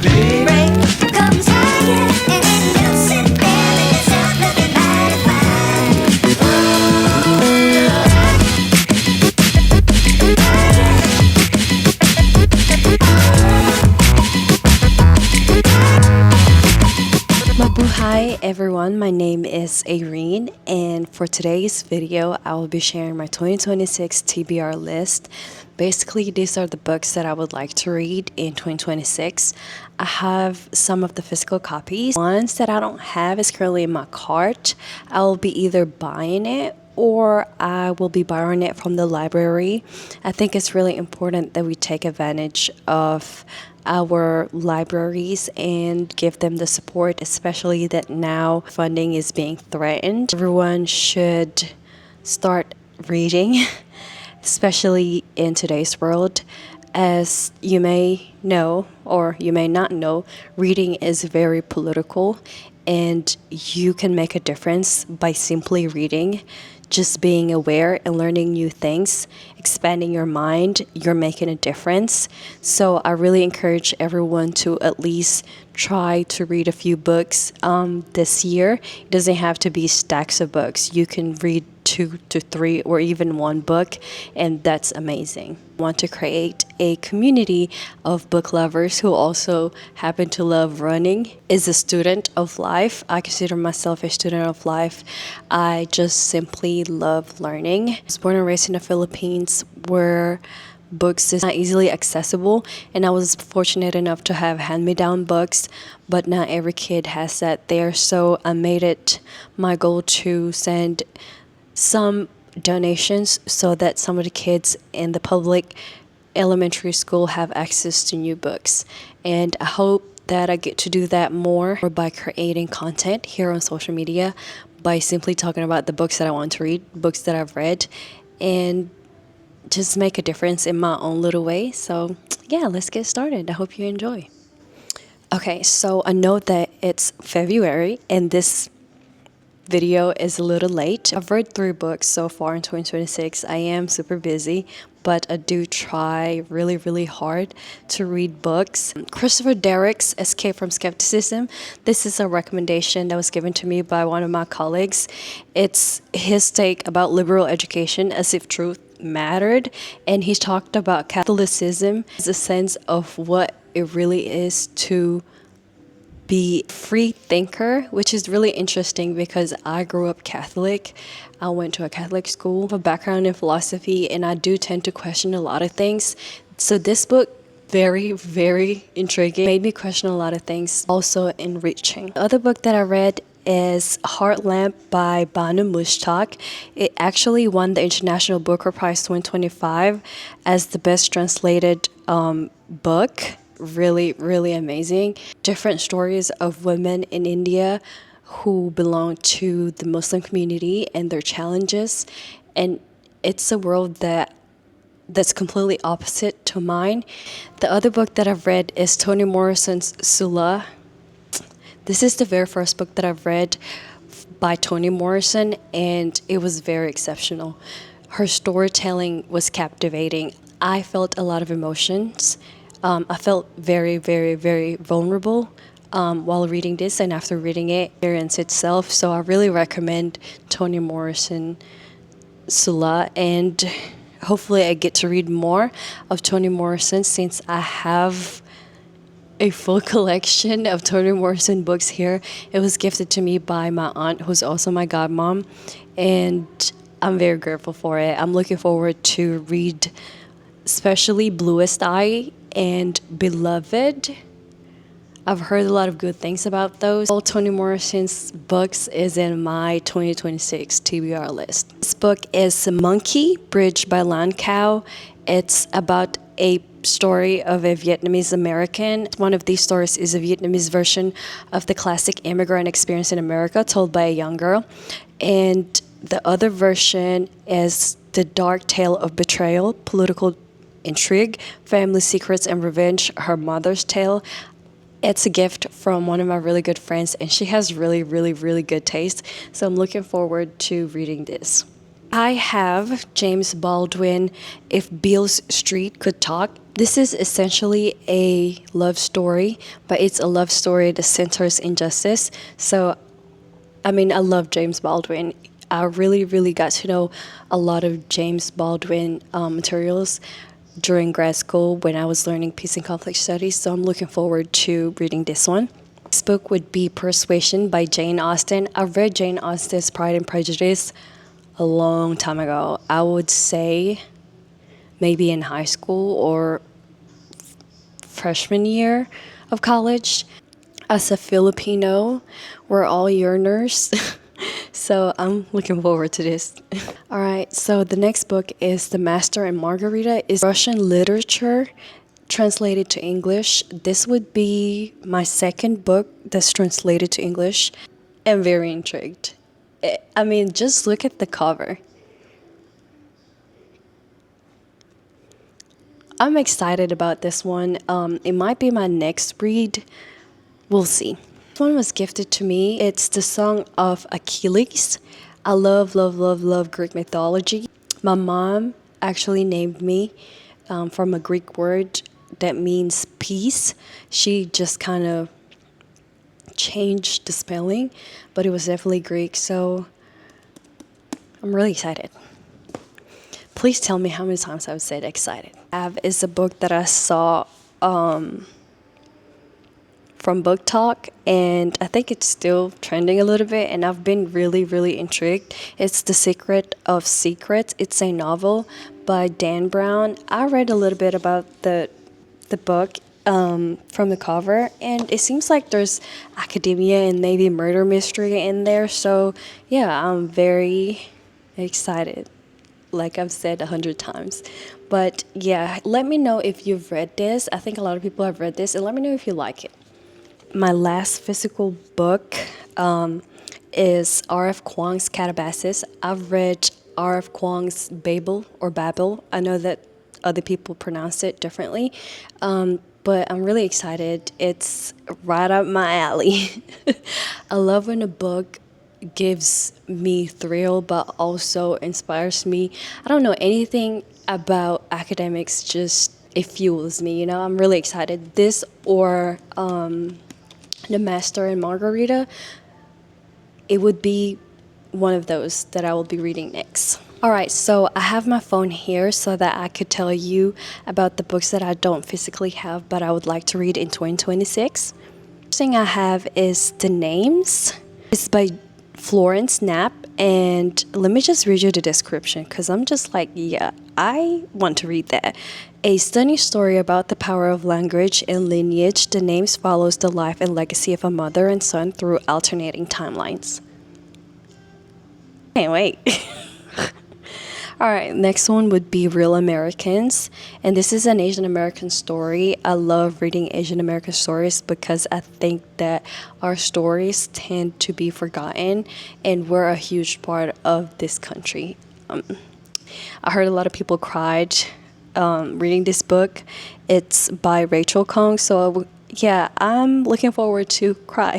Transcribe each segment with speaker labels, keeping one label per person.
Speaker 1: Break comes higher and you sit there in yourself looking mighty
Speaker 2: Mabuhay everyone, my name is Irene, and for today's video I will be sharing my 2026 TBR list. Basically, these are the books that I would like to read in 2026. I have some of the physical copies. Ones that I don't have is currently in my cart. I will be either buying it or I will be borrowing it from the library. I think it's really important that we take advantage of our libraries and give them the support, especially that now funding is being threatened. Everyone should start reading, especially in today's world. As you may know, or you may not know, reading is very political, and you can make a difference by simply reading. Just being aware and learning new things, expanding your mind, you're making a difference. So I really encourage everyone to at least try to read a few books this year. It doesn't have to be stacks of books. You can read 2 to 3 or even one book, and that's amazing. I want to create a community of book lovers who also happen to love running. Is a student of life. I consider myself a student of life. I just simply love learning. I was born and raised in the Philippines, where books is not easily accessible, and I was fortunate enough to have hand-me-down books, but not every kid has that there. So I made it my goal to send some donations so that some of the kids in the public elementary school have access to new books. And I hope that I get to do that more by creating content here on social media, by simply talking about the books that I want to read, books that I've read, and just make a difference in my own little way. So yeah, let's get started. I hope you enjoy. Okay, so I know that it's February and this video is a little late. I've read 3 books so far in 2026. I am super busy, but I do try really hard to read books. Christopher Derrick's Escape from Skepticism. This is a recommendation that was given to me by one of my colleagues. It's his take about liberal education as if truth mattered, and he talked about Catholicism as a sense of what it really is to be a free thinker, which is really interesting because I grew up Catholic. I went to a Catholic school, have a background in philosophy, and I do tend to question a lot of things. So this book, very intriguing, made me question a lot of things, also enriching. The other book that I read is Heart Lamp by Banu Mushtaq. It actually won the International Booker Prize 2025 as the best translated book. Really amazing. Different stories of women in India who belong to the Muslim community and their challenges, and it's a world that's completely opposite to mine. The other book that I've read is Toni Morrison's Sula. This is the very first book that I've read by Toni Morrison, and it was very exceptional. Her storytelling was captivating. I felt a lot of emotions. I felt very vulnerable while reading this, and after reading it, experience itself. So I really recommend Toni Morrison Sula, and hopefully I get to read more of Toni Morrison, since I have a full collection of Toni Morrison books here. It was gifted to me by my aunt, who's also my godmom, and I'm very grateful for it. I'm looking forward to read especially Bluest Eye and Beloved. I've heard a lot of good things about those. All Toni Morrison's books is in my 2026 TBR list. This book is Monkey Bridge by Lan Cao. It's about a story of a Vietnamese American. One of these stories is a Vietnamese version of the classic immigrant experience in America told by a young girl. And the other version is the dark tale of betrayal, political intrigue, family secrets, and revenge, her mother's tale. It's a gift from one of my really good friends, and she has really good taste. So I'm looking forward to reading this. I have James Baldwin, If Beale Street Could Talk. This is essentially a love story, but it's a love story that centers injustice. So, I mean, I love James Baldwin. I really, really got to know a lot of James Baldwin materials during grad school when I was learning peace and conflict studies. So I'm looking forward to reading this one. This book would be Persuasion by Jane Austen. I read Jane Austen's Pride and Prejudice a long time ago. I would say maybe in high school or freshman year of college. As a Filipino, we're all yearners. So I'm looking forward to this. All right, so the next book is The Master and Margarita. Is Russian literature translated to English. This would be my second book that's translated to English. I'm very intrigued. I mean, just look at the cover. I'm excited about this one. It might be my next read. We'll see. This one was gifted to me. It's the Song of Achilles. I love, love, love, love Greek mythology. My mom actually named me from a Greek word that means peace. She just kind of changed the spelling, but it was definitely Greek. So I'm really excited. Please tell me how many times I've said excited. Have is a book that I saw from Book Talk, and I think it's still trending a little bit, and I've been really, really intrigued. It's The Secret of Secrets. It's a novel by Dan Brown. I read a little bit about the book from the cover, and it seems like there's academia and maybe murder mystery in there. So yeah, I'm very excited, like I've said 100 times. But yeah, let me know if you've read this. I think a lot of people have read this, and let me know if you like it. My last physical book is R.F. Kuang's Catabasis. I've read R.F. Kuang's Babel. I know that other people pronounce it differently, but I'm really excited. It's right up my alley. I love when a book gives me thrill but also inspires me. I don't know anything about academics, just it fuels me, I'm really excited. This or The Master and Margarita, it would be one of those that I will be reading next. All right, so I have my phone here so that I could tell you about the books that I don't physically have but I would like to read in 2026. First thing I have is The Names. It's by Florence Knapp, and let me just read you the description because I'm just like, yeah, I want to read that. A stunning story about the power of language and lineage. The Names follows the life and legacy of a mother and son through alternating timelines. Can't wait. All right, next one would be Real Americans. And this is an Asian American story. I love reading Asian American stories because I think that our stories tend to be forgotten and we're a huge part of this country. I heard a lot of people cried reading this book. It's by Rachel Kong, so yeah, I'm looking forward to cry.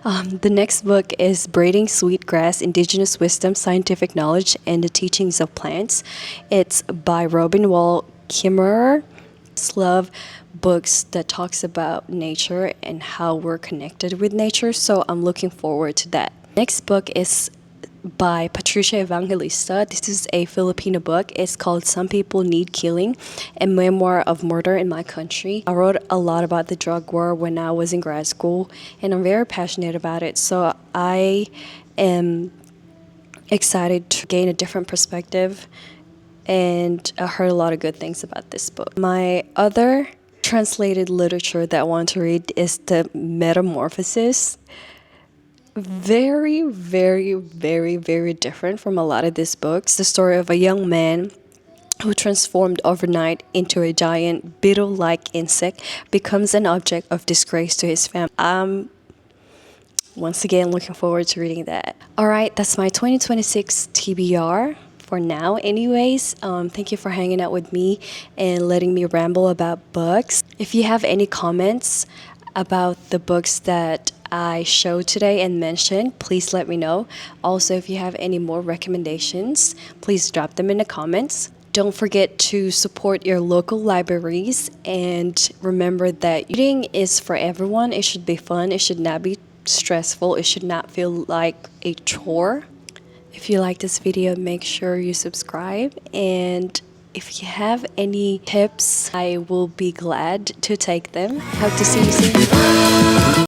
Speaker 2: The next book is Braiding Sweetgrass, Indigenous Wisdom, Scientific Knowledge, and the Teachings of Plants. It's by Robin Wall Kimmerer. I love books that talks about nature and how we're connected with nature, so I'm looking forward to that. Next book is by Patricia Evangelista. This is a Filipino book. It's called Some People Need Killing, a memoir of murder in my country. I wrote a lot about the drug war when I was in grad school, and I'm very passionate about it. So I am excited to gain a different perspective, and I heard a lot of good things about this book. My other translated literature that I want to read is The Metamorphosis. Very, very, very, very different from a lot of these books. The story of a young man who transformed overnight into a giant beetle-like insect becomes an object of disgrace to his family. I'm once again looking forward to reading that. All right, that's my 2026 TBR for now anyways. Thank you for hanging out with me and letting me ramble about books. If you have any comments about the books that I showed today and mentioned, please let me know. Also, if you have any more recommendations, please drop them in the comments. Don't forget to support your local libraries, and remember that reading is for everyone. It should be fun, it should not be stressful, it should not feel like a chore. If you like this video, make sure you subscribe, and if you have any tips, I will be glad to take them. Hope to see you soon.